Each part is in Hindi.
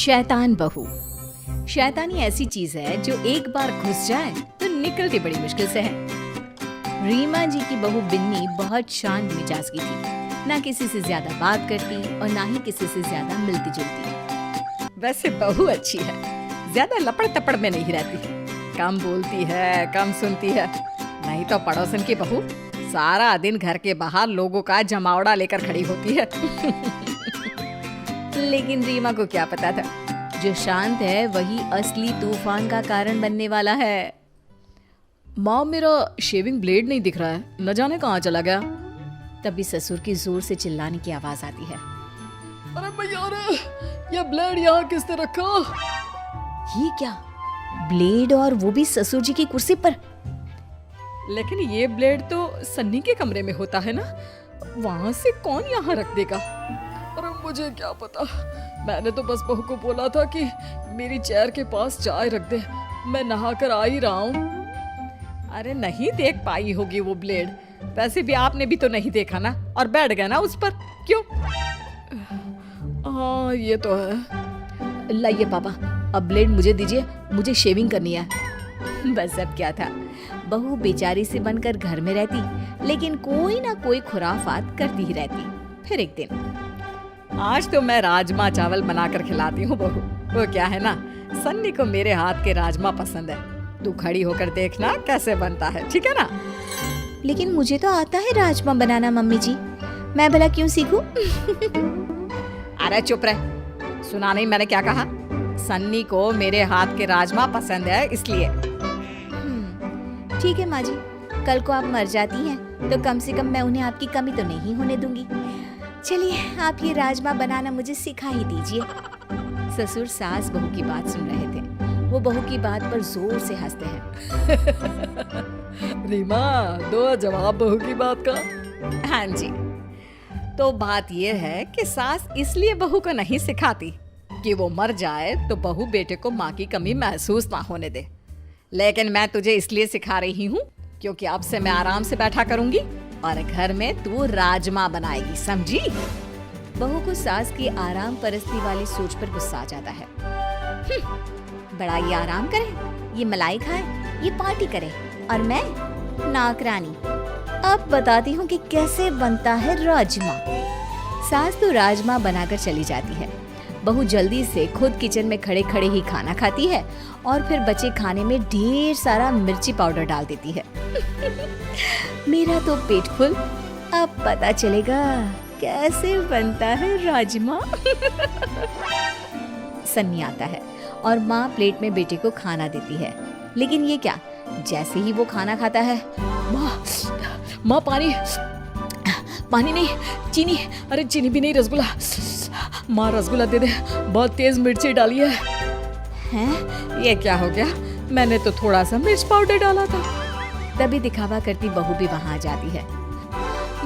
शैतान बहू। शैतानी ऐसी चीज है जो एक बार घुस जाए तो निकलती बड़ी मुश्किल से है। रीमा जी की बहू बिन्नी बहुत शांत मिजाज की थी, ना किसी से ज्यादा बात करती और ना ही किसी से ज्यादा मिलती जुलती। वैसे बहू अच्छी है, ज्यादा लपड़ तपड़ में नहीं रहती, कम बोलती है, कम सुनती है। नहीं तो पड़ोसन की बहू सारा दिन घर के बाहर लोगों का जमावड़ा लेकर खड़ी होती है। लेकिन रीमा को क्या पता था, जो शांत है वही असली तूफान का कारण बनने वाला है। माँ, मेरा शेविंग ब्लेड नहीं दिख रहा है, न जाने कहाँ चला गया। तभी ससुर की जोर से चिल्लाने की आवाज आती है। अरे भैया, ये ब्लेड यहाँ किसने रखा? ये क्या, ब्लेड और वो भी ससुर जी की कुर्सी पर? लेकिन ये ब्लेड तो सन्नी के कमरे में होता है ना, वहाँ से कौन यहाँ रख देगा? अरे मुझे क्या पता, मैंने तो बस बहू को बोला था कि मेरी चेयर के पास चाय रख दे, मैं नहा कर आ ही रहा हूँ। अरे नहीं देख पाई होगी वो ब्लेड, वैसे भी आपने भी तो नहीं देखा ना, और बैठ गया ना उस पर, क्यों? हाँ ये तो है। लाइए पापा, अब ब्लेड मुझे दीजिए, मुझे शेविंग करनी है। बस अब क्या था, बहू बेचारी से बनकर घर में रहती, लेकिन कोई ना कोई खुराफात करती ही रहती। फिर एक दिन, आज तो मैं राजमा चावल बनाकर खिलाती हूँ बहू। वो क्या है ना, सन्नी को मेरे हाथ के राजमा पसंद है, तू खड़ी होकर देखना कैसे बनता है, ठीक है ना? लेकिन मुझे तो आता है राजमा बनाना मम्मी जी, मैं भला क्यों सीखूं? अरे चुप रह, सुना नहीं मैंने क्या कहा? सन्नी को मेरे हाथ के राजमा पसंद है इसलिए। ठीक है माँ जी, कल को आप मर जाती हैं तो कम से कम मैं उन्हें आपकी कमी तो नहीं होने दूंगी। चलिए आप ये राजमा बनाना मुझे सिखा ही दीजिए। ससुर सास बहू की बात सुन रहे थे, वो बहू की बात पर जोर से हंसते हैं। रीमा, दो जवाब बहू की बात का। हाँ जी, तो बात ये है कि सास इसलिए बहू को नहीं सिखाती कि वो मर जाए तो बहू बेटे को माँ की कमी महसूस ना होने दे, लेकिन मैं तुझे इसलिए सिखा रही हूँ क्योंकि अब से मैं आराम से बैठा करूंगी और घर में तू राजमा बनाएगी, समझी? बहू को सास की आराम परस्ती वाली सोच पर गुस्सा आ जाता है। बड़ा ये आराम करे, ये मलाई खाए, ये पार्टी करे, और मैं नौकरानी। अब बताती हूँ कि कैसे बनता है राजमा। सास तो राजमा बनाकर चली जाती है, बहू जल्दी से खुद किचन में खड़े खड़े ही खाना खाती है और फिर बचे खाने में ढेर सारा मिर्ची पाउडर डाल देती है। मेरा तो पेट फुल, अब पता चलेगा कैसे बनता है राजमा। सन्नी आता है और माँ प्लेट में बेटे को खाना देती है, लेकिन ये क्या, जैसे ही वो खाना खाता है, माँ पानी, पानी नहीं, चीनी, अरे चीनी भी नहीं, रसगुल्ला, माँ रसगुल्ला दे दे, बहुत तेज मिर्ची डाली है। हैं, ये क्या हो गया? मैंने तो थोड़ा सा मिर्च पाउडर डाला था। तभी दिखावा करती बहू भी वहाँ आ जाती है।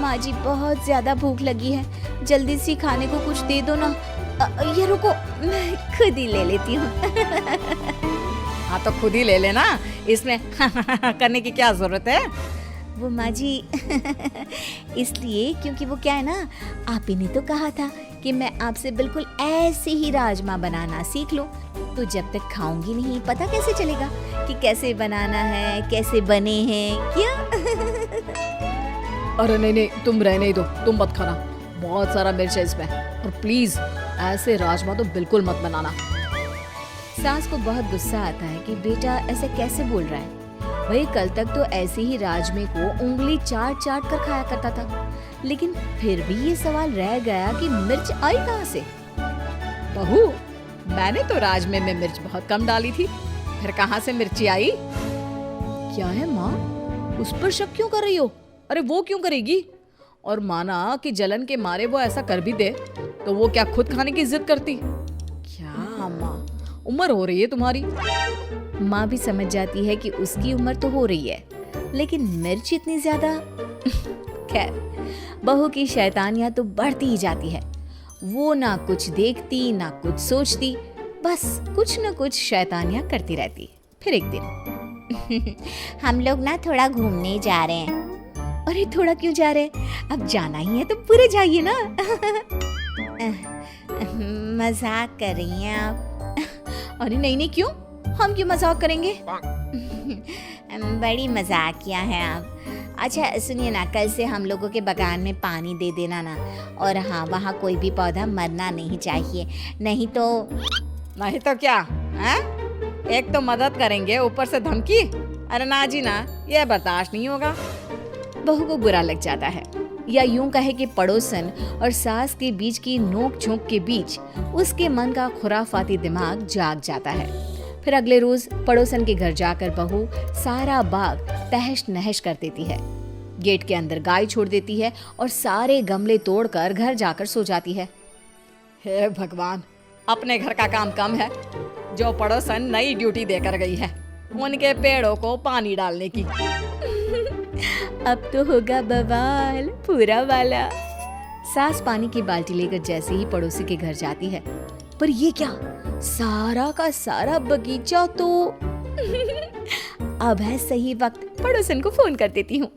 माँ जी बहुत ज्यादा भूख लगी है, जल्दी से खाने को कुछ दे दो ना। ये रुको, मैं खुद ही ले लेती हूँ। हाँ तो खुद ही ले लेना, इसमें करने की क्या जरूरत है? वो माँ जी इसलिए क्योंकि वो क्या है ना, आप ही ने तो कहा था कि मैं आपसे बिल्कुल ऐसे ही राजमा बनाना सीख लूं, तो जब तक खाऊंगी नहीं पता कैसे चलेगा कि कैसे बनाना है, कैसे बने हैं, क्या? अरे नहीं नहीं, तुम रहने ही दो, तुम मत खाना, बहुत सारा मिर्च है इसमें, और प्लीज ऐसे राजमा तो बिल्कुल मत बनाना। सास को बहुत गुस्सा आता है कि बेटा ऐसे कैसे बोल रहा है, वही कल तक तो ऐसे ही राजमे को उंगली चाट चाट कर खाया करता था, लेकिन फिर भी ये सवाल रह गया कि मिर्च आई कहाँ से? बहू, मैंने तो राजमे में मिर्च बहुत कम डाली थी, फिर कहाँ से मिर्ची आई? क्या है माँ, उस पर शक क्यों कर रही हो? अरे वो क्यों करेगी? और माना कि जलन के मारे वो ऐसा कर भी दे तो वो क्या खुद खाने की जिद करती? क्या माँ, उम्र हो रही है तुम्हारी। माँ भी समझ जाती है कि उसकी उम्र तो हो रही है, लेकिन मिर्च इतनी ज्यादा। खैर, बहू की शैतानियां तो बढ़ती ही जाती है। वो ना कुछ देखती ना कुछ सोचती, बस कुछ न कुछ शैतानियां करती रहती। फिर एक दिन हम लोग ना थोड़ा घूमने जा रहे हैं। अरे थोड़ा क्यों जा रहे हैं, अब जाना ही है तो पूरे जाइए ना। मजाक कर रही हैं आप? अरे नहीं नहीं, क्यों? हम क्यों मजाक करेंगे? बड़ी मजाकिया हैं आप। अच्छा सुनिए ना, कल से हम लोगों के बगान में पानी दे देना ना। और हाँ, वहाँ कोई भी पौधा मरना नहीं चाहिए, नहीं तो नहीं तो क्या है? एक तो मदद करेंगे, ऊपर से धमकी। अरे ना जी ना, ये बर्दाश्त नहीं होगा। बहू को बुरा लग जाता है, या यूं कहे कि पड़ोसन और सास के बीच की नोक झोंक के बीच उसके मन का खुराफाती दिमाग जाग जाता है। फिर अगले रोज पड़ोसन के घर जाकर बहू सारा बाग तहस नहस कर देती है, गेट के अंदर गाय छोड़ देती है और सारे गमले तोड़कर घर जाकर सो जाती है। हे भगवान, अपने घर का काम कम है, जो पड़ोसन नई ड्यूटी देकर गई है उनके पेड़ों को पानी डालने की। अब तो होगा बवाल पूरा वाला। सास पानी की बाल्टी लेकर जैसे ही पड़ोसी के घर जाती है, पर ये क्या, सारा का सारा बगीचा तो अब है सही वक्त पड़ोसन को फोन कर देती हूँ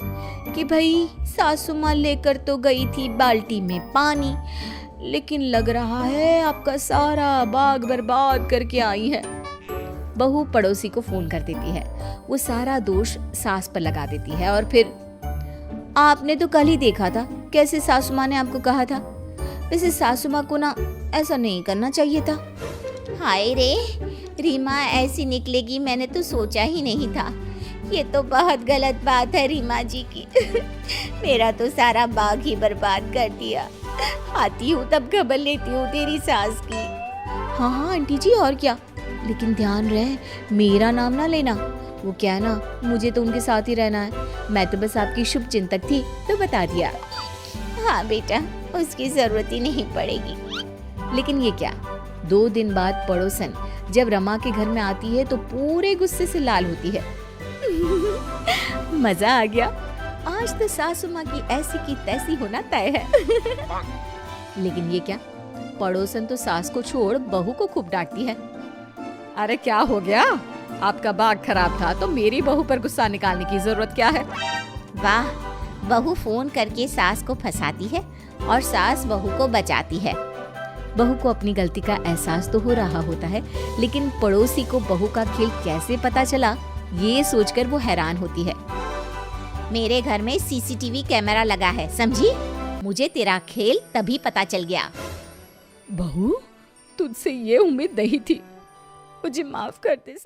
कि भाई सासू माँ लेकर तो गई थी बाल्टी में पानी, लेकिन लग रहा है आपका सारा बाग बर्बाद करके आई है। बहू पड़ोसी को फोन कर देती है, वो सारा दोष सास पर लगा देती है और फिर आपने तो कल ही देखा था कैसे सासू माँ ने आपको कहा था, वैसे सासू माँ को ना ऐसा नहीं करना चाहिए था। हाय रे, रीमा ऐसी निकलेगी मैंने तो सोचा ही नहीं था। ये तो बहुत गलत बात है रीमा जी की। मेरा तो सारा बाग ही बर्बाद कर दिया। आती हूँ तब खबर लेती हूँ तेरी सास की। हाँ हाँ आंटी जी, और क्या, लेकिन ध्यान रहे मेरा नाम ना लेना। वो क्या है ना, मुझे तो उनके साथ ही रहना है, मैं तो बस आपकी शुभ चिंतक थी तो बता दिया। हाँ बेटा, उसकी जरूरत ही नहीं पड़ेगी। लेकिन ये क्या, 2 दिन बाद पड़ोसन जब रमा के घर में आती है तो पूरे गुस्से से लाल होती है। मजा आ गया, आज तो सासू माँ की ऐसी की तैसी होना तय है। लेकिन ये क्या, पड़ोसन तो सास को छोड़ बहू को खूब डांटती है। अरे क्या हो गया, आपका बाग खराब था तो मेरी बहू पर गुस्सा निकालने की जरूरत क्या है? वाह, बहू फोन करके सास को फंसाती है और सास बहू को बचाती है। बहू को अपनी गलती का एहसास तो हो रहा होता है, लेकिन पड़ोसी को बहू का खेल कैसे पता चला ये सोचकर वो हैरान होती है। मेरे घर में सीसीटीवी कैमरा लगा है, समझी? मुझे तेरा खेल तभी पता चल गया। बहू, तुझसे ये उम्मीद नहीं थी, मुझे माफ कर दे।